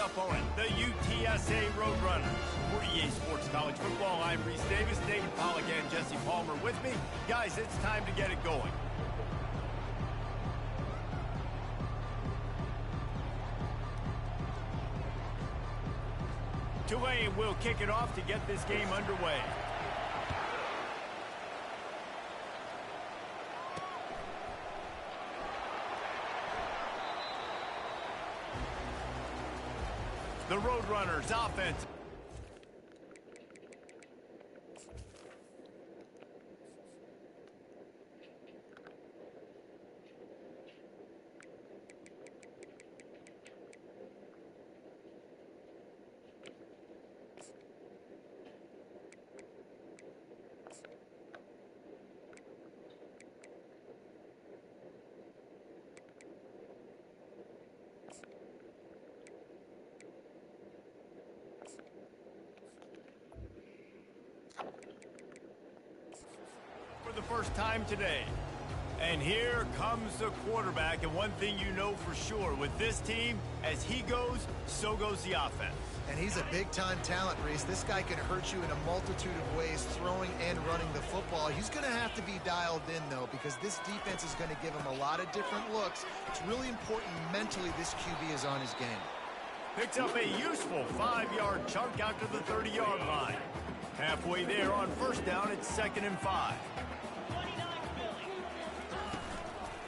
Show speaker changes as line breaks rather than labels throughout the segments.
opponent, the UTSA Roadrunners. For EA Sports College Football, I'm Reese Davis, David Pollack, and Jesse Palmer with me. Guys, it's time to get it going. Tulane will kick it off to get this game underway. The Roadrunners offense. For the first time today. And here comes the quarterback, and one thing you know for sure, with this team, as he goes, so goes the offense.
And he's a big-time talent, Reese. This guy can hurt you in a multitude of ways, throwing and running the football. He's going to have to be dialed in, though, because this defense is going to give him a lot of different looks. It's really important mentally this QB is on his game.
Picks up a useful 5-yard chunk out to the 30-yard line. Halfway there on first down, it's 2nd and 5.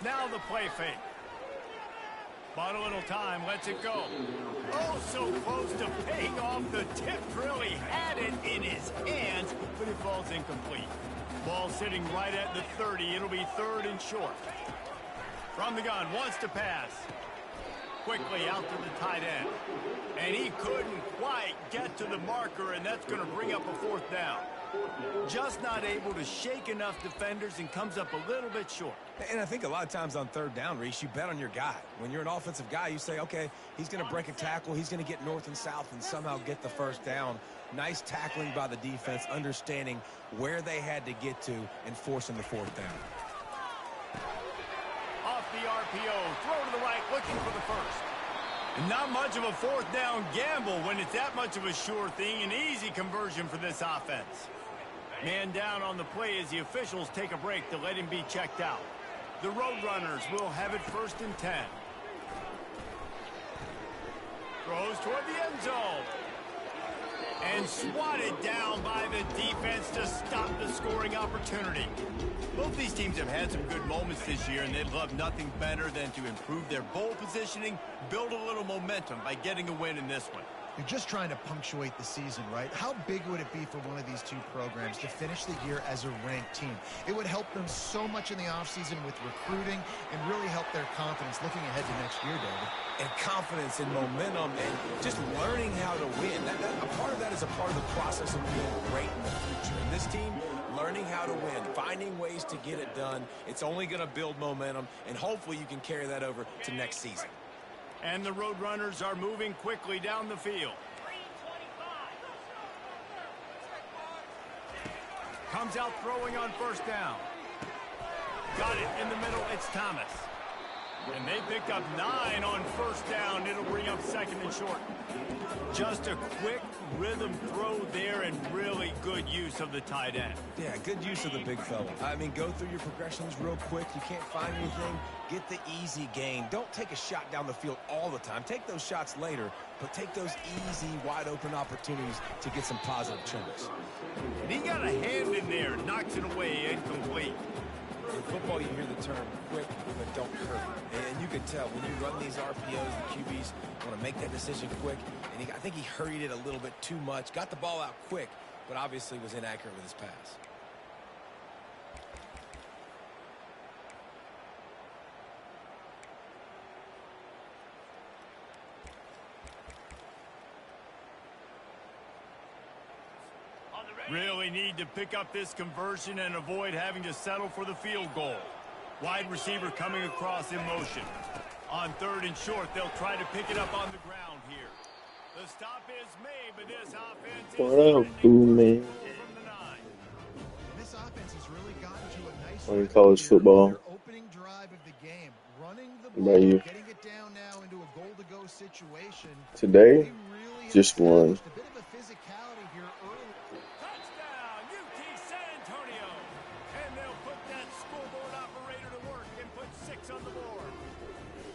Now the play fake. Bought a little time, lets it go. Oh, so close to paying off the tip drill. He had it in his hands, but it falls incomplete. Ball sitting right at the 30. It'll be 3rd and short. From the gun, wants to pass. Quickly out to the tight end. And he couldn't quite get to the marker, and that's going to bring up a 4th down. Just not able to shake enough defenders and comes up a little bit short.
And I think a lot of times on 3rd down, Reese, you bet on your guy. When you're an offensive guy, you say, okay, he's going to break a tackle, he's going to get north and south and somehow get the 1st down. Nice tackling by the defense, understanding where they had to get to and forcing the 4th down.
Off the RPO, throw to the right, looking for the 1st. Not much of a 4th down gamble when it's that much of a sure thing. An easy conversion for this offense. Man down on the play as the officials take a break to let him be checked out. The Roadrunners will have it 1st and 10. Throws toward the end zone. And swatted down by the defense to stop the scoring opportunity. Both these teams have had some good moments this year, and they'd love nothing better than to improve their bowl positioning, build a little momentum by getting a win in this one.
You're just trying to punctuate the season, right? How big would it be for one of these two programs to finish the year as a ranked team? It would help them so much in the offseason with recruiting and really help their confidence looking ahead to next year, David.
And confidence and momentum and just learning how to win. A part of that is a part of the process of being great in the future. And this team, learning how to win, finding ways to get it done, it's only going to build momentum, and hopefully you can carry that over to next season.
And the Roadrunners are moving quickly down the field. Comes out throwing on 1st down. Got it in the middle. It's Thomas. And they pick up 9 on 1st down. It'll bring up 2nd and short. Just a quick rhythm throw there and really good use of the tight end.
Yeah, good use of the big fella. I mean, go through your progressions real quick. You can't find anything. Get the easy gain. Don't take a shot down the field all the time. Take those shots later, but take those easy, wide-open opportunities to get some positive chunks.
And he got a hand in there. Knocks it away, incomplete.
In football, you hear the term quick, but don't hurt. And you can tell when you run these RPOs, the QBs want to make that decision quick. And I think he hurried it a little bit too much. Got the ball out quick, but obviously was inaccurate with his pass.
Really need to pick up this conversion and avoid having to settle for the field goal. Wide receiver coming across in motion. On 3rd and short, they'll try to pick it up on the ground here. The stop is made, but this offense is
What up, boo, man?
This offense has really gotten to a nice
Playing college football.
their opening drive of the game, running the
What about
ball,
you?
getting it down now into a goal-to-go go situation.
Today,
They really have
just one.
established a bit of a physicality here early.
Touchdown, UT San Antonio. And they'll put that scoreboard operator to work and put 6 on the board.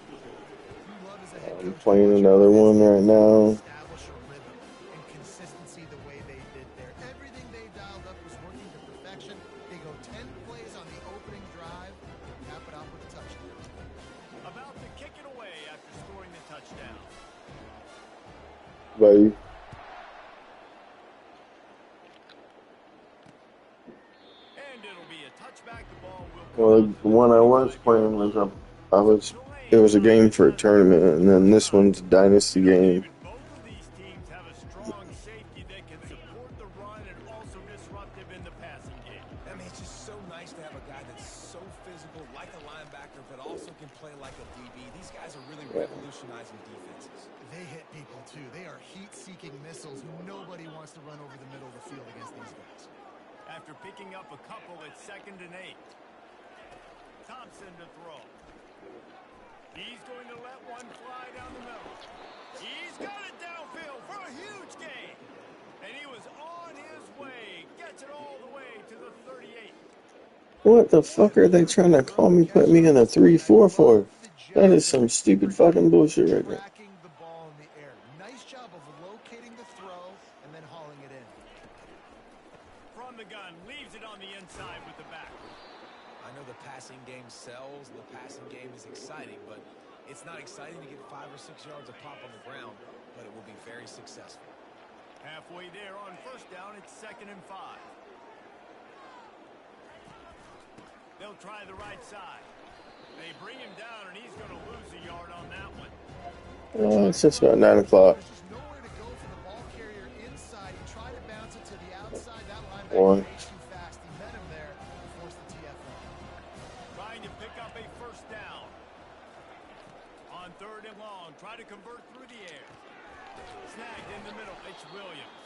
Drew Love is a head
I'm
coach
playing another one right now.
establish a rhythm and consistency the way they did there. Everything they dialed up was working to perfection. They go 10 plays on the opening drive and cap it off with a touchdown.
About to kick it away after scoring the touchdown.
Buddy.
And it'll be a touchback. The ball will
Well, the one I was playing was it was a game for a tournament, and then this one's a dynasty game.
Both of these teams have a strong safety that can support the run and also disruptive in the passing game.
I mean, it's just so nice to have a guy that's so physical, like a linebacker, but also can play like a DB. These guys are really revolutionizing defenses.
They hit people, too. They are heat-seeking missiles. Nobody wants to run over the middle of the field against these guys.
After picking up a couple, it's 2nd and 8. Thompson to throw. He's going to let one fly down the middle. He's got it downfield for a huge gain. And he was on his way. Gets it all the way to the 38.
What the fuck are they trying to call me? Put me in a 3-4 for? That is some stupid fucking bullshit right there.
Tracking the ball in the air. Nice job of locating the throw and then hauling it in.
From the gun, leaves it on the inside with the back.
I know the passing game sells, the passing game is exciting, but it's not exciting to get 5 or 6 yards of pop on the ground, but it will be very successful.
Halfway there on 1st down, it's 2nd and 5. They'll try the right side. They bring him down, and he's going to lose a yard on that one.
Oh, it's just about 9 o'clock.
There's just nowhere to go for the ball carrier inside. He tried to bounce it to the outside. That
One.
linebacker way too fast. He met him there and forced the TFL.
Trying to pick up a 1st down. On 3rd and long, try to convert through the air. Snagged in the middle, it's Williams.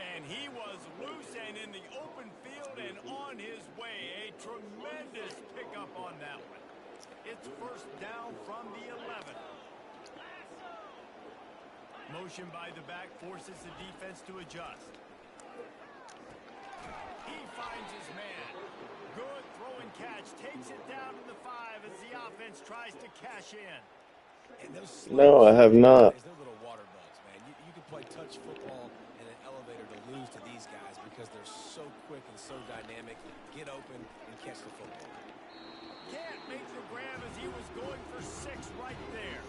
And he was loose and in the open field and on his way. A tremendous pickup on that one. It's 1st down from the 11. Motion by the back forces the defense to adjust. He finds his man. Good throw and catch. Takes it down to the 5 as the offense tries to cash in.
And those
No, I have not.
They're little water bugs, man. You can play touch football in an elevator to lose to these guys because they're so quick and so dynamic. Get open and catch the football.
Can't make the grab as he was going for 6 right there.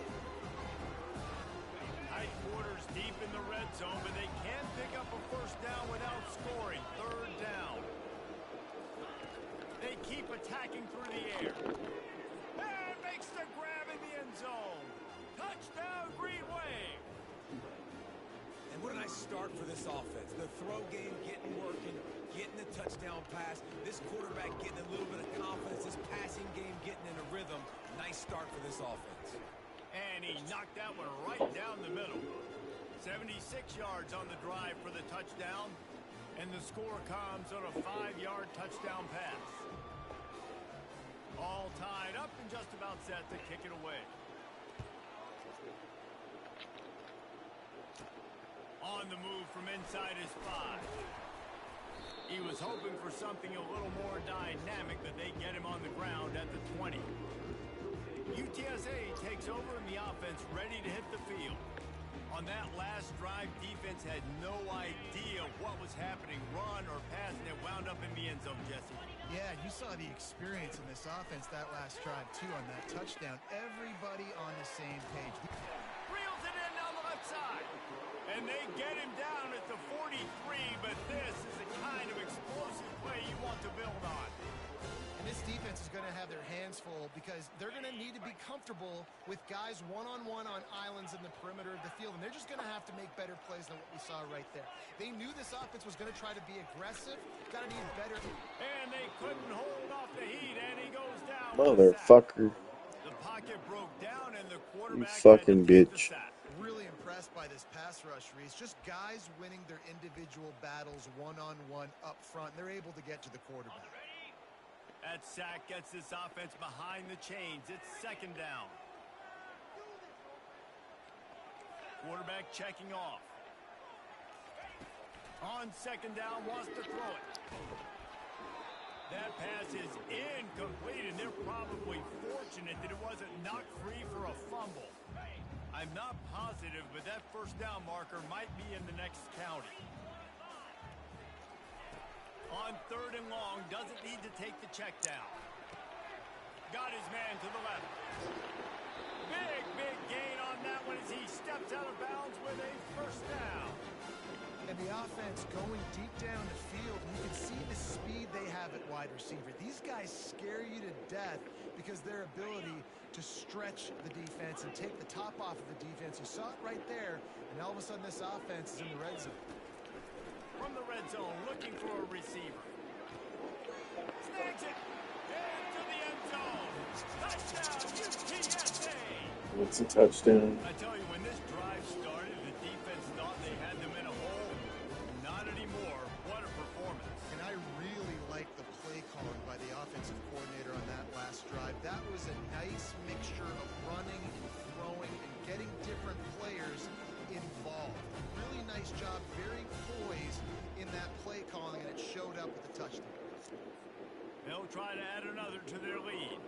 Tight quarters deep in the red zone, but they can't pick up a 1st down without scoring. 3rd down. They keep attacking through the air. And makes the grab in the end zone. Touchdown, Green Wave.
And what a nice start for this offense. The throw game getting working, getting the touchdown pass. This quarterback getting a little bit of confidence. This passing game getting in a rhythm. Nice start for this offense.
And he knocked that one right down the middle. 76 yards on the drive for the touchdown. And the score comes on a 5-yard touchdown pass. All tied up and just about set to kick it away. On the move from inside his 5. He was hoping for something a little more dynamic, but they get him on the ground at the 20. UTSA takes over and the offense ready to hit the field. On that last drive, defense had no idea what was happening, run or pass, and it wound up in the end zone, Jesse.
Yeah, you saw the experience in this offense that last drive, too, on that touchdown. Everybody on the same page.
Reels it in down the left side. And they get him down at the 43, but this is the kind of explosive play you want to build on.
And this defense is going to have their hands full because they're going to need to be comfortable with guys one-on-one on islands in the perimeter of the field, and they're just going to have to make better plays than what we saw right there. They knew this offense was going to try to be aggressive, got to need better.
And they couldn't hold off the heat, and he goes down.
Motherfucker.
The pocket broke down, and the
You
quarterback
fucking
had to take the
bitch.
sack.
Really impressed by this pass rush, Reese. Just guys winning their individual battles one-on-one up front. They're able to get to the quarterback.
That sack gets this offense behind the chains. It's 2nd down. Quarterback checking off. On second down, wants to throw it. That pass is incomplete, and they're probably fortunate that it wasn't knocked free for a fumble. I'm not positive, but that first down marker might be in the next county. On third and long, doesn't need to take the check down. Got his man to the left. Big gain on that one as he steps out of bounds with a first down.
And the offense going deep down the field, you can see the speed they have at wide receiver. These guys scare you to death because their ability to stretch the defense and take the top off of the defense. You saw it right there, and all of a sudden this offense is in the red zone.
From the red zone, looking for a receiver. Snags it into the end zone. Touchdown, UTSA!
It's a touchdown.
I tell you, when this drive started, the defense thought they had them in a hole. Not anymore. What a performance.
And I really like the play calling by the offensive coordinator on that last drive. That was a nice mixture of running and throwing and getting different players involved. Really nice job, very poised in that play calling, and it showed up with the touchdown.
They'll try to add another to their lead.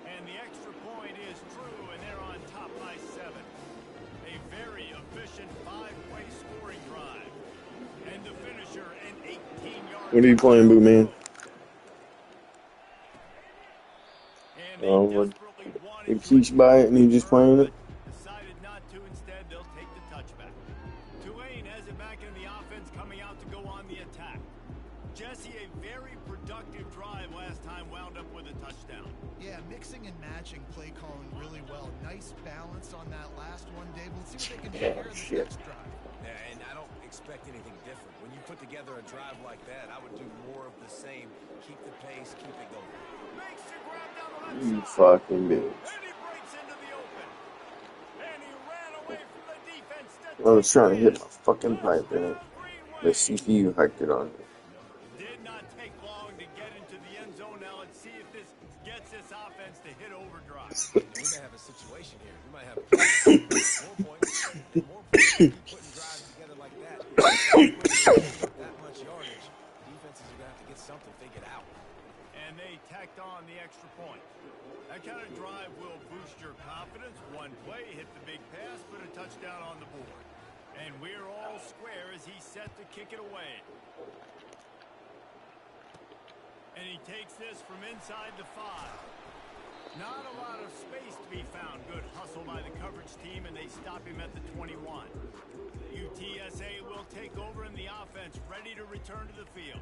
And the extra point is true, and they're on top by 7. A very efficient 5-play scoring drive. And the finisher, an 18-yard...
What are you playing, Boo Man? You teach by it and you just playing it?
Decided not to. Instead, they'll take the touchback. Tulane has it back in the offense, coming out to go on the attack. Jesse, a very productive drive last time, wound up with a touchdown.
Yeah, mixing and matching play calling really well. Nice balance on that last one, Dave. We'll see what they can do here in this next drive.
Yeah, and I don't expect anything different. When you put together a drive like that, I would do more of the same. Keep the pace, keep it going.
Makes the grab down the left
You
side.
fucking bitch.
And he breaks into the open. And he ran away from the defense.
I was trying to hit my fucking pipe in it. The CPU hacked it on me.
Did not take long to get into the end zone. Now let's see if this gets this offense to hit overdrive.
We may have a situation here. We might have more points. Keep putting drives together like that. That much yardage. Defenses are going to have to get something figured out.
And they tacked on the extra point. That kind of drive will boost your confidence. One play, hit the big pass, put a touchdown on the board. And we're all square as he's set to kick it away. And he takes this from inside the 5. Not a lot of space to be found. Good hustle by the coverage team, and they stop him at the 21. UTSA will take over in the offense, ready to return to the field.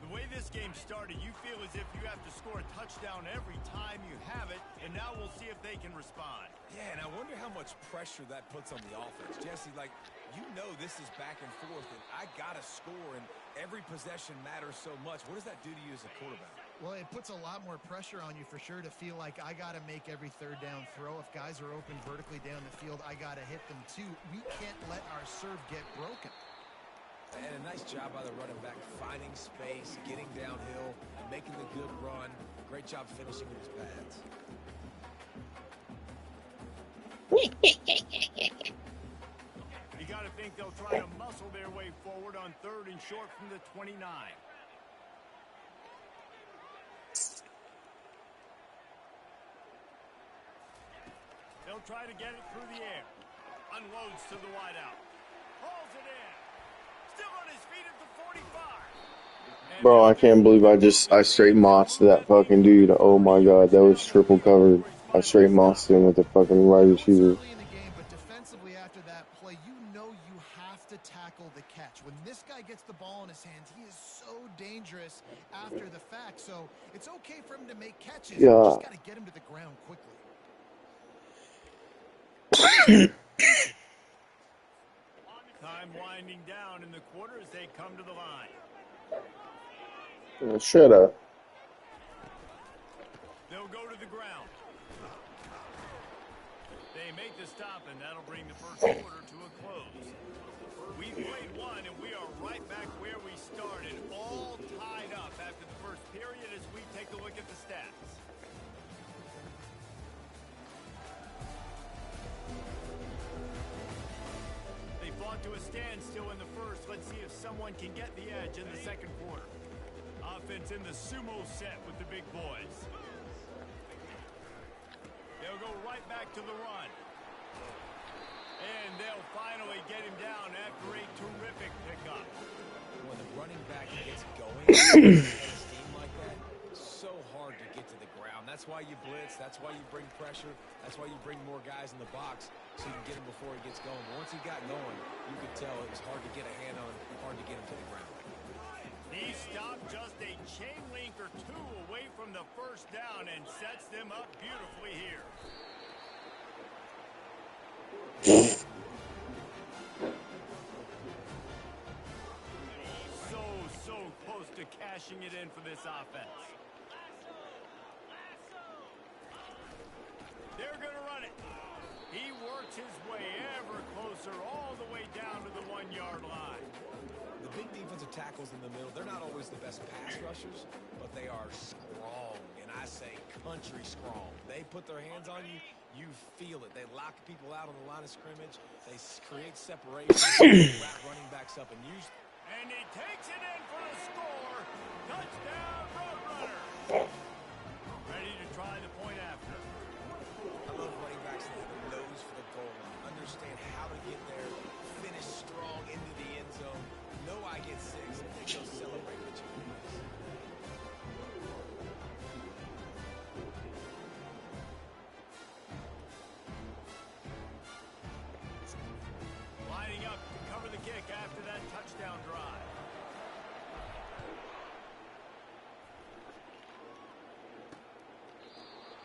The way this game started, you feel as if you have to score a touchdown every time you have it, and now we'll see if they can respond.
Yeah, and I wonder how much pressure that puts on the offense. Jesse, like, you know this is back and forth, and I got to score, and every possession matters so much. What does that do to you as a quarterback?
Well, it puts a lot more pressure on you for sure to feel like I got to make every third down throw. If guys are open vertically down the field, I got to hit them too. We can't let our serve get broken.
And a nice job by the running back, finding space, getting downhill, and making the good run. Great job finishing with his pads.
You got to think they'll try to muscle their way forward on third and short from the 29. They'll try to get it through the air. Unloads to the wideout. Hauls it in. Still on his feet at the 45.
Bro, I can't believe I straight mossed that fucking dude. Oh my god, that was triple covered. I straight mossed him with the fucking wide receiver.
Early in the game, but defensively after that play, you know you have to tackle the catch. When this guy gets the ball in his hands, he is so dangerous after the fact. So it's okay for him to make catches.
Yeah.
You just got to get him to the ground quickly.
Time winding down in the quarter as they come to the line.
Shut up.
They'll go to the ground. They make the stop, and that'll bring the first quarter to a close. We played one, and we are right back where we started, all tied up after the first period as we take a look at the stats. brought to a standstill in the first. Let's see if someone can get the edge in the second quarter. Offense in the sumo set with the big boys. They'll go right back to the run. And they'll finally get him down after a terrific pickup.
When the running back gets going, steam like that, so hard to get to the ground. That's why you blitz. That's why you bring pressure. That's why you bring more guys in the box so you can get him before he gets going. But once he got going, you could tell it was hard to get a hand on him, hard to get him to the ground.
He stopped just a chain link or two away from the first down and sets them up beautifully here. So close to cashing it in for this offense. They're going to run it. He works his way ever closer all the way down to the 1-yard line.
The big defensive tackles in the middle, they're not always the best pass rushers, but they are strong, and I say country strong. They put their hands on you, you feel it. They lock people out on the line of scrimmage. They create separation, wrap running backs up, and use.
And he takes it in for the score. Touchdown, Roadrunner. Ready to try the point after.
I love running backs that have a nose for the goal, understand how to get there, finish strong into the end zone. Know I get 6, and they go celebrate with you.
Lining up to cover the kick after that touchdown drive.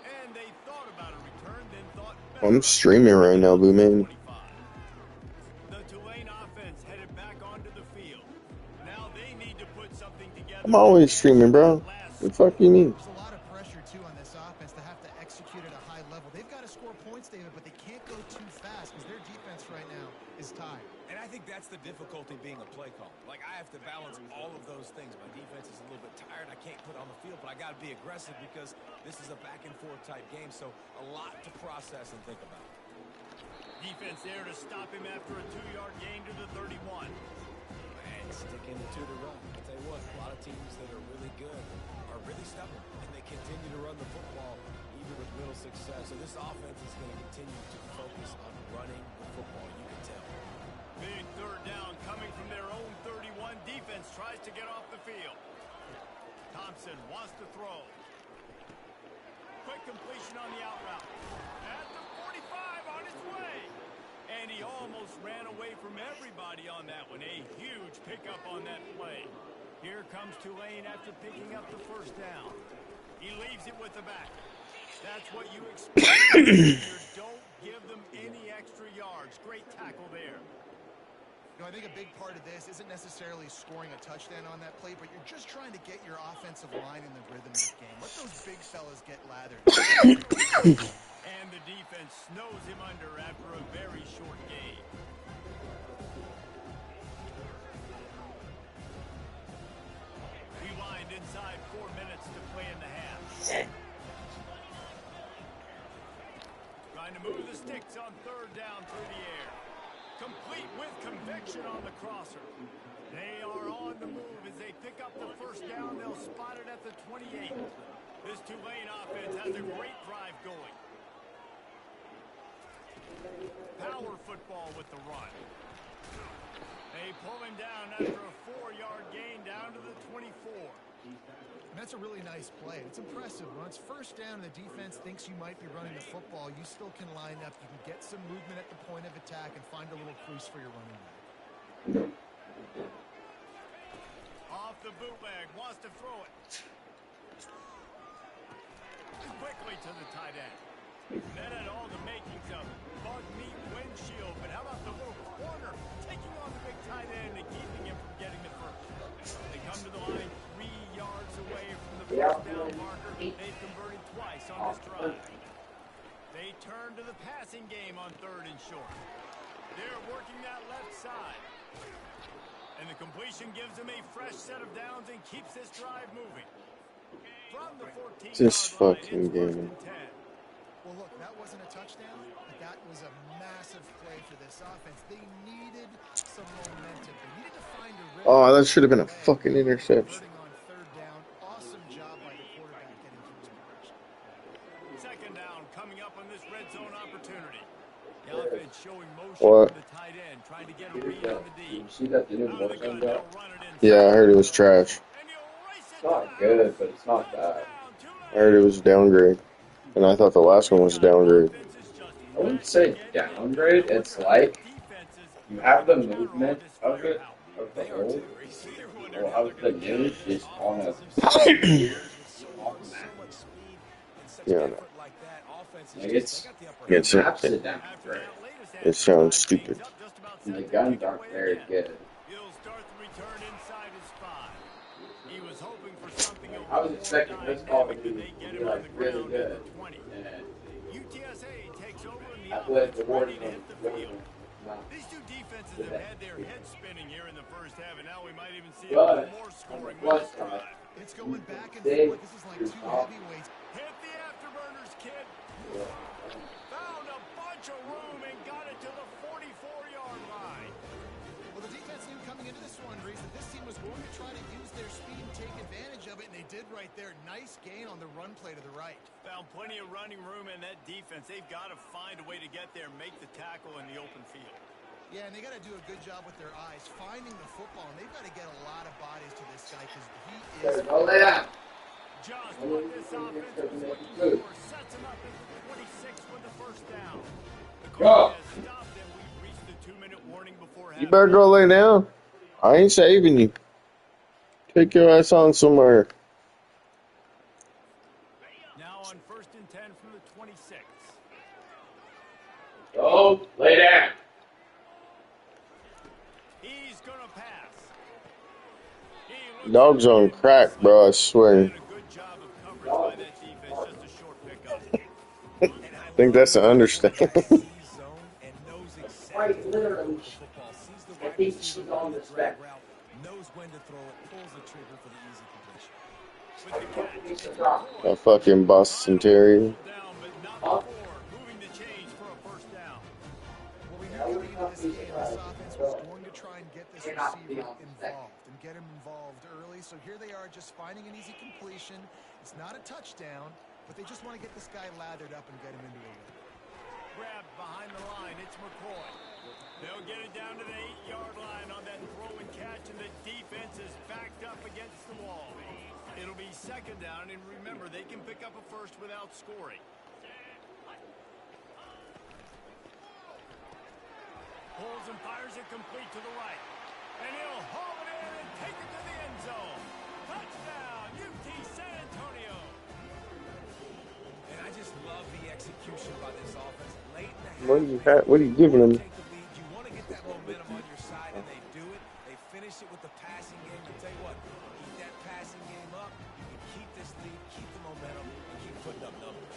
And they thought about a return, then thought better.
I'm streaming right now, Blue Man.
The Tulane offense headed back onto the field. Now they need to put something together.
I'm always streaming, bro. What the fuck you mean?
There's a lot of pressure, too, on this offense to have to execute at a high level. They've got to score points, David, but they can't go too fast because their defense right now is tired.
And I think that's the difficulty being a play call. Like, I have to balance all of those things. My defense is a little bit tired. I can't put on the field, but I got to be aggressive because this is a back-and-forth type game, so a lot to process and think about.
Defense there to stop him after a 2-yard gain to the 31.
And sticking to the run. I'll tell you what, a lot of teams that are really good are really stubborn, and they continue to run the football even with little success. So this offense is going to continue to focus on running the football, you can tell.
Big third down coming from their own 31. Defense tries to get off the field. Thompson wants to throw. Quick completion on the out route. At the 45 on his way. And he almost ran away from everybody on that one. A huge pickup on that play. Here comes Tulane after picking up the first down. He leaves it with the back. That's what you expect. Don't give them any extra yards. Great tackle there.
You know, I think a big part of this isn't necessarily scoring a touchdown on that play, but you're just trying to get your offensive line in the rhythm of the game. Let those big fellas get lathered.
And the defense snows him under after a very short game. Rewind inside 4 minutes to play in the half. Trying to move the sticks on third down through the air. Complete with conviction on the crosser. They are on the move as they pick up the first down. They'll spot it at the 28. This Tulane offense has a great drive going. Power football with the run. They pull him down after a 4-yard gain down to the 24.
And that's a really nice play. It's impressive. When it's first down and the defense thinks you might be running the football, you still can line up. You can get some movement at the point of attack and find a little crease for your running back.
Off the bootleg, wants to throw it. Quickly to the tight end. That had all the makings of bug meat windshield, but how about the little corner taking on the big tight end and keeping him from getting the first? They come to the line 3 yards away from the first down marker. They've converted twice on this drive. They turn to the passing game on third and short. They're working that left side. And the completion gives them a fresh set of downs and keeps this drive moving. From the 14-yard
This
line,
fucking
it's first
game.
and 10.
Well, look, that wasn't a touchdown, but that was a massive play for this offense. They needed some momentum. They needed to find a rhythm
Oh, that should have been a
along the way.
fucking interception.
Converting on third down. Awesome job by the quarterback getting through his progression.
Second down coming up on this red zone opportunity. The offense showing motion
What?
from the tight end, trying to get a read on the D.
You see that the new
Out of the gun,
motion
they'll
got?
run it
Yeah, I
inside.
heard it was trash.
And you race
It's
it to the
not
house.
good, but it's not bad.
Touchdown,
I heard it was downgrade. And I thought the last one was a downgrade.
I wouldn't say downgrade. It's like you have the movement of it, of the
They are
whole,
too.
or of the news just on a
Yeah, no.
like it's
It's,
maps
it,
it down great.
it sounds stupid.
And the guns aren't very good.
He'll start the return inside his 5. He was hoping for something a
I was
little
expecting
more
this call to
dynamic
be,
than they get him on
like
the
really
ground
good.
at the 20.
And
UTSA takes over in the
I played
offense,
the
ready
Warriors
to hit the field.
not.
These two defenses have had their heads spinning here in the first half, and now we might even see a
But
little more
on the
scoring
plus
with this
side,
drive.
It's going back and
They-
forth. This is like two heavyweights.
Hit the afterburners, kid. Found a bunch of room and got it to the 44-yard line.
Well, the defense knew coming into this one, Reese, that this team was going to try to use their speed and take advantage of it, and they did right there. Nice gain on the run play to the right.
Found plenty of running room in that defense. They've got to find a way to get there, make the tackle in the open field.
Yeah, and they got to do a good job with their eyes, finding the football, and they've got to get a lot of bodies to this guy because he is...
Go lay down.
Just what this offense was looking for. Sets him up at the 26 with the first down. The clock has stopped, and we've reached the 2-minute warning before halftime.
You better go lay down. I ain't saving you. Take your ass on somewhere.
Now on 1st and 10 from the 26.
Go lay down.
He's going to pass. He looks
Dog's
like
on
he
crack,
missed
bro. I
it.
swear.
Did a good job of coverage by that defense. Just a short pickup.
I think that's an understatement.
Quite literally, I think she's on the spec.
Knows when to throw it, pulls the trigger for the easy completion.
With the catch.
A fucking Boston Terrier.
Down, but not before moving the chains for a first down.
Well, we knew coming into this game, this offense was going to try and get this receiver involved and get him involved early. So here they are just finding an easy completion. It's not a touchdown, but they just want to get this guy lathered up and get him into a win.
Grabbed behind the line. It's McCoy. They'll get it down to the 8-yard line on that throw and catch, and the defense is backed up against the wall. It'll be second down, and remember, they can pick up a first without scoring. Pulls and fires it complete to the right. And he'll haul it in and take it to the end zone. Touchdown, UT San Antonio.
And I just love the execution by this offense. Late in the half,
What are you giving him?
take the lead. You want to get that momentum on your side, and they do it. They finish it with the passing game. I tell you what, keep that passing game up. You can keep this lead, keep the momentum, and keep putting up numbers.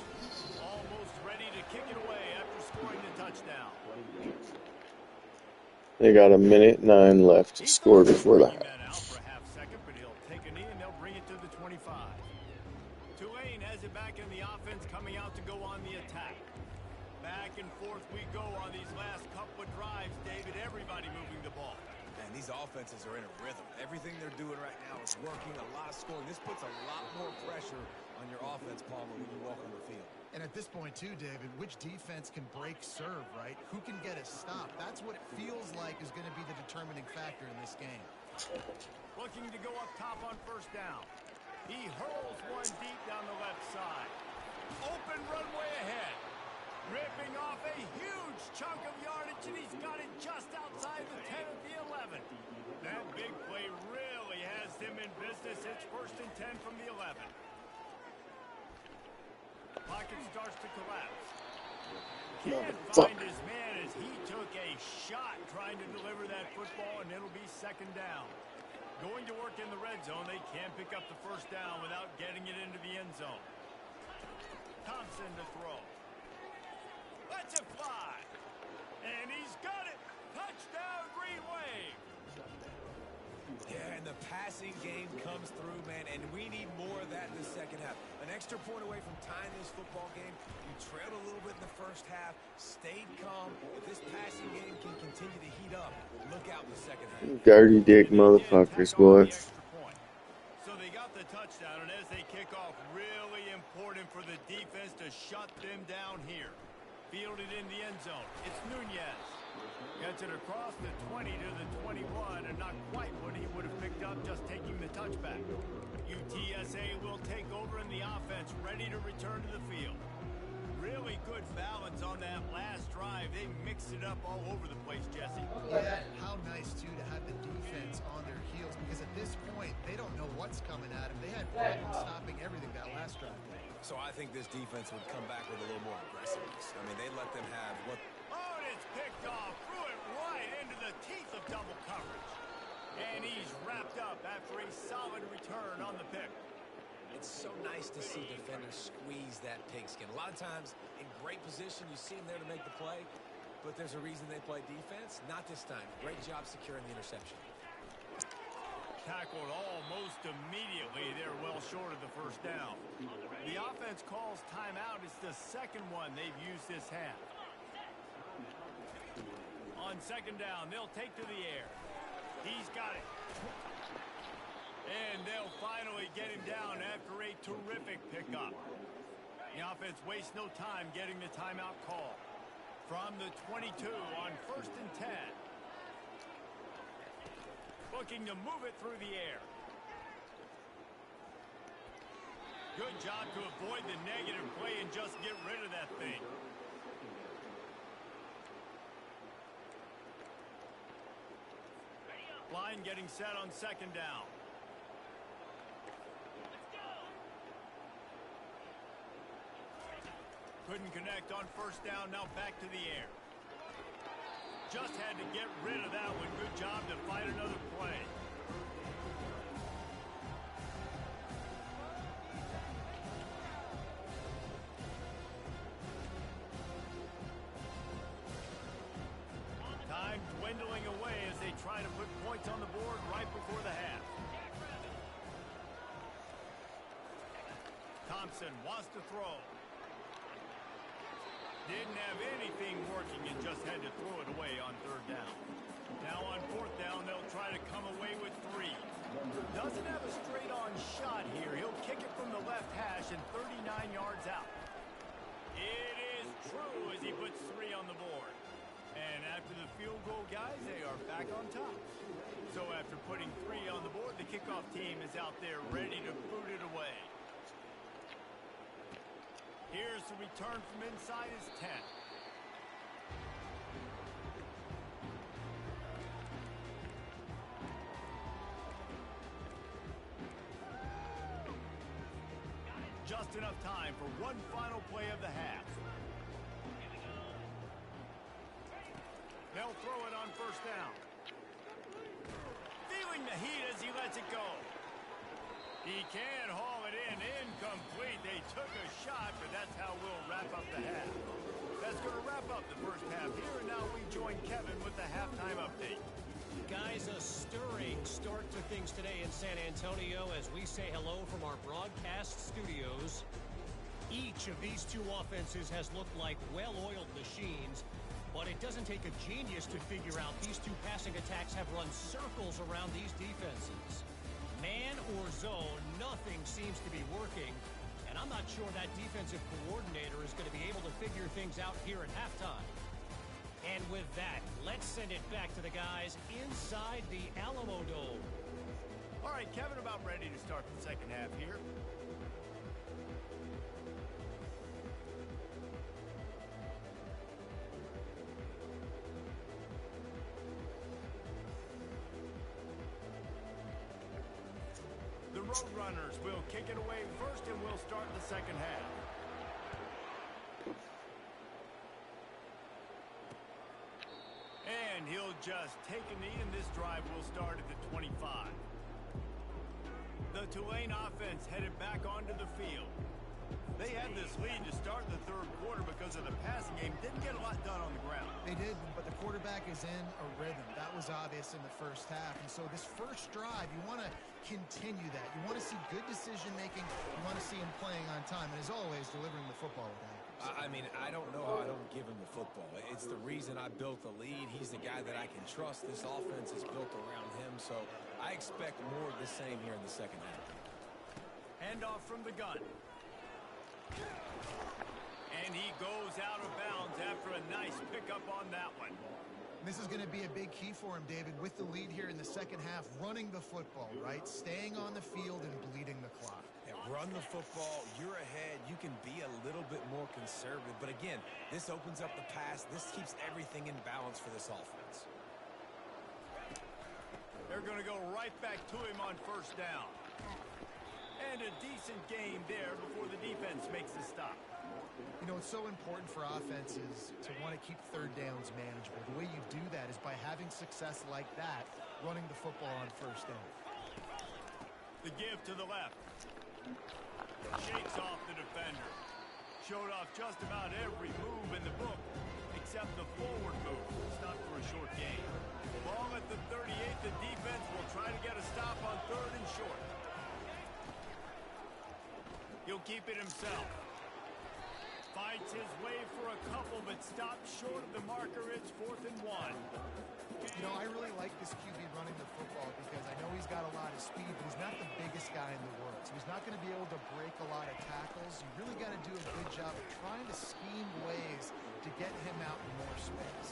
Almost ready to kick it away after scoring the touchdown.
They got 1:09 left to score before the
Bringing that
half.
out for a half second, but he'll take a knee and they'll bring it to the 25. Tulane has it back in the offense, coming out to go on the attack. Back and forth we go on these last couple of drives, David. Everybody moving the ball.
And these offenses are in a rhythm. Everything they're doing right now is working, a lot of scoring. This puts a lot more pressure on your offense, Palmer, when you walk on the field.
And at this point, too, David, which defense can break serve, right? Who can get a stop? That's what it feels like is going to be the determining factor in this game.
Looking to go up top on first down. He hurls one deep down the left side. Open runway ahead. Ripping off a huge chunk of yardage, and he's got it just outside the 10 of the 11. That big play really has him in business. It's 1st and 10 from the 11. Pocket starts to collapse. Can't find his man as he took a shot trying to deliver that football, and it'll be second down. Going to work in the red zone, they can't pick up the first down without getting it into the end zone. Thompson to throw. Lets it fly. And he's got it. Touchdown, Green Wave.
Yeah, and the passing game comes through, man, and we need more of that in the second half. An extra point away from tying this football game. You trailed a little bit in the first half, stayed calm. If this passing game can continue to heat up, look out in the second half.
Dirty dick motherfuckers, boy.
So they got the touchdown, and as they kick off, really important for the defense to shut them down here. Fielded in the end zone. It's Nunez. Gets it across the 20 to the 21, and not quite what he would have picked up just taking the touchback. UTSA will take over in the offense, ready to return to the field. Really good balance on that last drive. They mixed it up all over the place, Jesse.
Yeah, how nice, too, to have the defense on their heels, because at this point, they don't know what's coming at them. They had problems stopping everything that last drive.
So I think this defense would come back with a little more aggressiveness. I mean, they let them have what...
Oh, and it's picked off. Threw it right into the teeth of double coverage. And he's wrapped up after a solid return on the pick.
It's so nice to see defenders squeeze that pigskin. A lot of times, in great position, you see them there to make the play, but there's a reason they play defense. Not this time. Great job securing the interception.
Tackled almost immediately. They're well short of the first down. The offense calls timeout. It's the second one they've used this half. On second down, they'll take to the air. He's got it. And they'll finally get him down after a terrific pickup. The offense wastes no time getting the timeout call. From the 22 on 1st and 10. Looking to move it through the air. Good job to avoid the negative play and just get rid of that thing. Line getting set on second down. Couldn't connect on first down. Now back to the air. Just had to get rid of that one. Good job to fight another play. Time dwindling away as they try to put points on the board right before the half. Thompson wants to throw. Didn't have anything working and just had to throw it away on third down. Now on fourth down, they'll try to come away with 3. Doesn't have a straight-on shot here. He'll kick it from the left hash and 39 yards out. It is true as he puts 3 on the board. And after the field goal, guys, they are back on top. So after putting 3 on the board, the kickoff team is out there ready to boot it away. Here's the return from inside his 10. Just enough time for one final play of the half. They'll throw it on first down. Feeling the heat as he lets it go. He can haul it in. Incomplete. They took a shot, but that's how we'll wrap up the half. That's going to wrap up the first half here, and now we join Kevin with the halftime update.
Guys, a stirring start to things today in San Antonio as we say hello from our broadcast studios. Each of these two offenses has looked like well-oiled machines, but it doesn't take a genius to figure out these two passing attacks have run circles around these defenses. Man or zone, nothing seems to be working, and I'm not sure that defensive coordinator is going to be able to figure things out here at halftime. And with that, let's send it back to the guys inside the Alamo Dome.
All right, Kevin, about ready to start the second half here. Roadrunners will kick it away first, and we'll start the second half. And he'll just take a knee, and this drive will start at the 25. The Tulane offense headed back onto the field. They had this lead to start the third quarter because of the passing game. Didn't get a lot done on the ground.
They They did, but the quarterback is in a rhythm. That was obvious in the first half. And so this first drive, you want to continue that. You want to see good decision-making. You want to see him playing on time. And as always, delivering the football with accuracy.
I mean, I don't know how I don't give him the football. It's the reason I built the lead. He's the guy that I can trust. This offense is built around him. So I expect more of the same here in the second half.
Handoff from the gun. And he goes out of bounds after a nice pickup on that one.
This is going to be a big key for him, David, with the lead here in the second half, running the football, right? Staying on the field and bleeding the clock.
Yeah, run the football. You're ahead. You can be a little bit more conservative. But again, this opens up the pass. This keeps everything in balance for this offense.
They're going to go right back to him on first down. And a decent game there before the defense makes the stop.
You know, it's so important for offenses to want to keep third downs manageable. The way you do that is by having success like that, running the football on first down.
The give to the left. Shakes off the defender. Showed off just about every move in the book except the forward move. Stopped for a short gain. Ball at the 38. The defense will try to get a stop on third and short. He'll keep it himself. Fights his way for a couple, but stops short of the marker. It's 4th and 1.
You know, I really like this QB running the football because I know he's got a lot of speed, but he's not the biggest guy in the world. So he's not going to be able to break a lot of tackles. You really got to do a good job of trying to scheme ways to get him out in more space.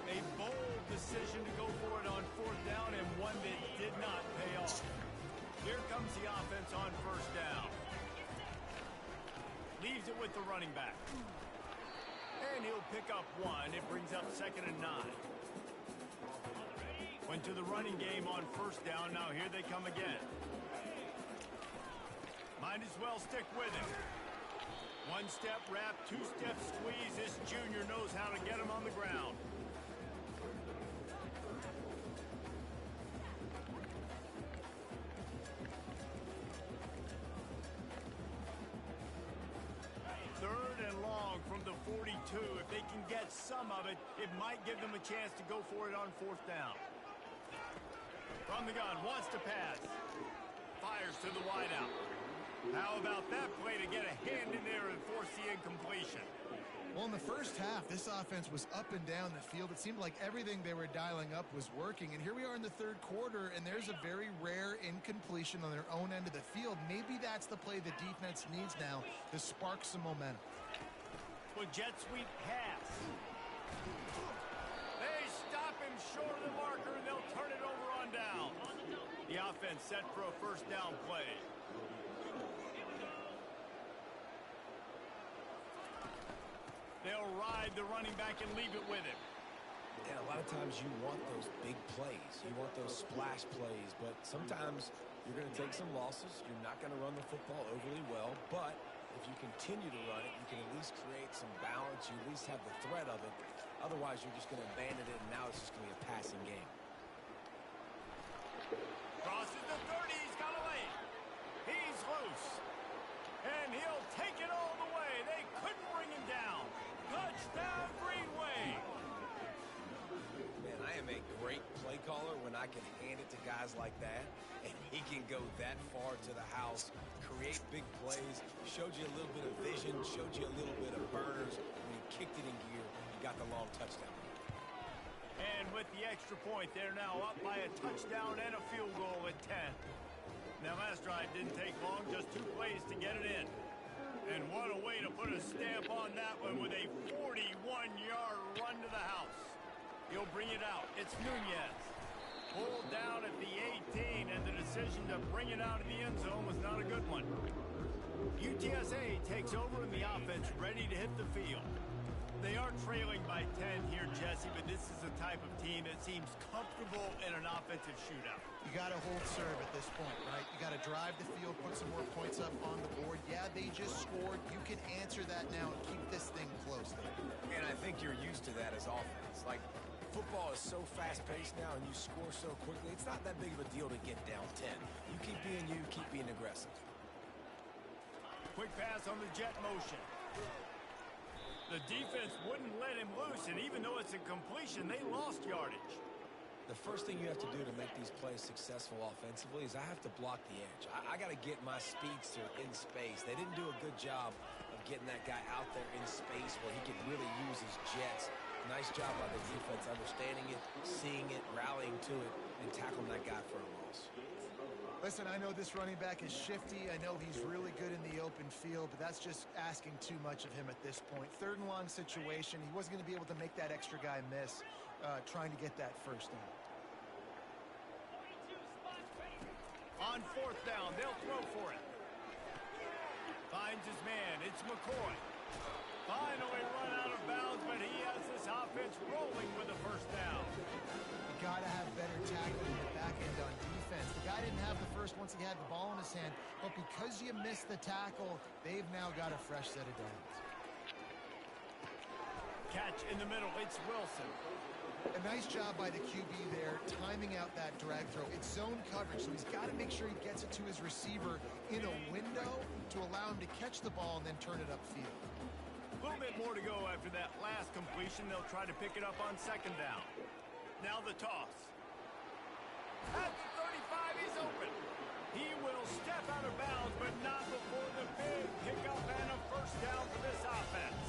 A bold decision to go for it on 4th down and one that did not pay off. Here comes the offense on first down. Leaves it with the running back. And he'll pick up one. It brings up 2nd and 9. Went to the running game on first down. Now here they come again. Might as well stick with him. One step wrap, two step squeeze. This junior knows how to get him on the ground. From the 42. If they can get some of it, it might give them a chance to go for it on 4th down. From the gun, wants to pass. Fires to the wideout. How about that play to get a hand in there and force the incompletion?
Well, in the first half, this offense was up and down the field. It seemed like everything they were dialing up was working. And here we are in the third quarter, and there's a very rare incompletion on their own end of the field. Maybe that's the play the defense needs now to spark some momentum.
Well, jet sweep pass. They stop him short of the marker, and they'll turn it over on down. The offense set for a first down play. They'll ride the running back and leave it with him.
And a lot of times you want those big plays. You want those splash plays. But sometimes you're going to take some losses. You're not going to run the football overly well. But if you continue to run it, you can at least create some balance. You at least have the threat of it. Otherwise, you're just going to abandon it, and now it's just going to be a passing game.
Crosses the 30. He's got a lane. He's loose. And he'll take it all the way. They couldn't bring him down. Touchdown, Green Wave.
Man, I am a great play caller when I can hand it to guys like that, and he can go that far to the house, create big plays, showed you a little bit of vision, showed you a little bit of burners. When he kicked it in gear, he got the long touchdown.
And with the extra point, they're now up by a touchdown and a field goal at 10. Now, last drive didn't take long, just 2 plays to get it in. And what a way to put a stamp on that one with a 41-yard run to the house. He'll bring it out. It's Nunez. Pulled down at the 18, and the decision to bring it out of the end zone was not a good one. UTSA takes over in the offense, ready to hit the field. They are trailing by 10 here, Jesse, but this is a type of team that seems comfortable in an offensive shootout.
You got to hold serve at this point, right? You got to drive the field, put some more points up on the board. Yeah, they just scored. You can answer that now and keep this thing close there.
And I think you're used to that as offense. Like, football is so fast-paced now, and you score so quickly, it's not that big of a deal to get down 10. You keep being aggressive.
Quick pass on the jet motion. The defense wouldn't let him him loose, and even though it's a completion, they lost yardage.
The first thing you have to do to make these plays successful offensively is I have to block the edge. I got to get my speedster in space. They didn't do a good job of getting that guy out there in space where he could really use his jets. Nice job by the defense understanding it, seeing it, rallying to it, and tackling that guy for a loss.
Listen, I know this running back is shifty. I know he's really good in the open field, but that's just asking too much of him at this point. Third and long situation. He wasn't going to be able to make that extra guy miss trying to get that first down.
On fourth down, they'll throw for it. Finds his man. It's McCoy. Finally run out of bounds, but he has this offense rolling with a first down.
You got to have better tackling in the back end on defense. The guy didn't have the first once he had the ball in his hand, but because you missed the tackle, they've now got a fresh set of downs.
Catch in the middle. It's Wilson.
A nice job by the QB there, timing out that drag throw. It's zone coverage, so he's got to make sure he gets it to his receiver in a window to allow him to catch the ball and then turn it upfield.
A little bit more to go after that last completion. They'll try to pick it up on second down. Now the toss. At the 35, he's open. He will step out of bounds, but not before the big pickup and a first down for this offense.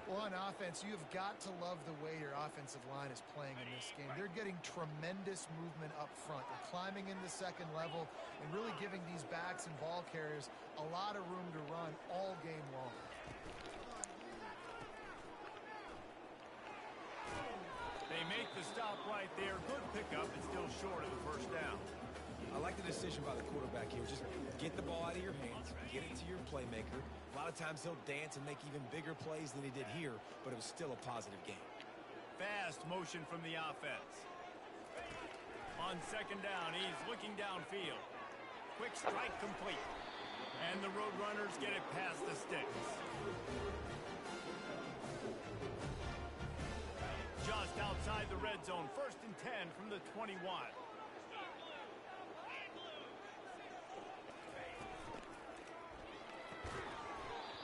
Well, on offense, you've got to love the way your offensive line is playing in this game. They're getting tremendous movement up front. They're climbing in the second level and really giving these backs and ball carriers a lot of room to run all game long.
They make the stop right there. Good pickup, but still short of the first down.
I like the decision by the quarterback here. Just get the ball out of your hands, get it to your playmaker. A lot of times he'll dance and make even bigger plays than he did here, but it was still a positive game.
Fast motion from the offense. On second down, he's looking downfield. Quick strike complete. And the Roadrunners get it past the sticks. Just outside the red zone. First and 10 from the 21.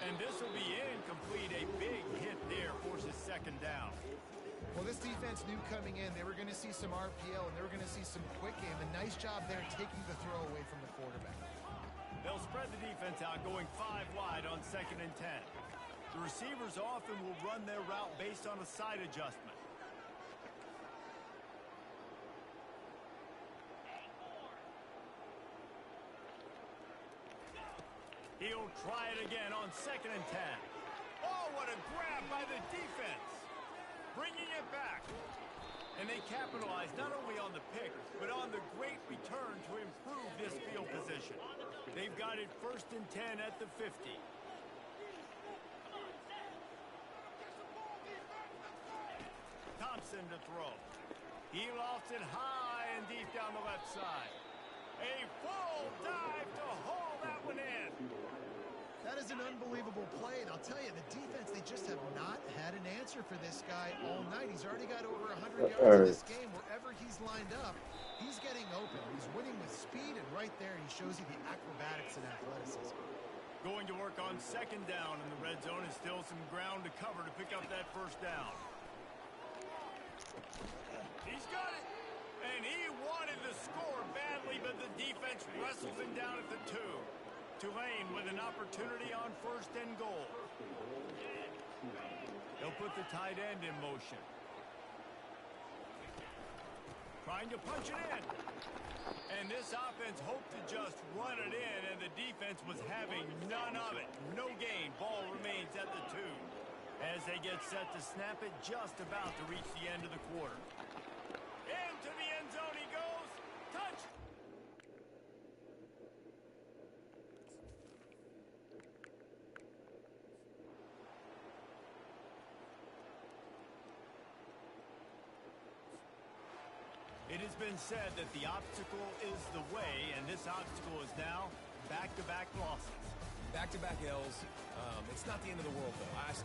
And this will be incomplete. A big hit there forces second down.
Well, this defense knew coming in they were going to see some RPO and they were going to see some quick game. A nice job there taking the throw away from the quarterback.
They'll spread the defense out, going 5 wide on second and 10. The receivers often will run their route based on a side adjustment. He'll try it again on second and 10. Oh, what a grab by the defense. Bringing it back. And they capitalize not only on the pick, but on the great return to improve this field position. They've got it first and 10 at the 50. Thompson to throw. He lofts it high and deep down the left side. A full dive to haul that one in.
That is an unbelievable play, and I'll tell you, the defense, they just have not had an answer for this guy all night. He's already got over 100 yards in this game. Wherever he's lined up, he's getting open. He's winning with speed, and right there, he shows you the acrobatics and athleticism.
Going to work on second down in the red zone, and still some ground to cover to pick up that first down. He's got it, and he wanted to score badly, but the defense wrestles him down at the 2. Tulane with an opportunity on first and goal. They'll put the tight end in motion. Trying to punch it in. And this offense hoped to just run it in, and the defense was having none of it. No gain. Ball remains at the 2. As they get set to snap it, just about to reach the end of the quarter. Into the end zone he goes. Touch. It has been said that the obstacle is the way, and this obstacle is now back-to-back losses.
Back-to-back L's. It's not the end of the world, though. I still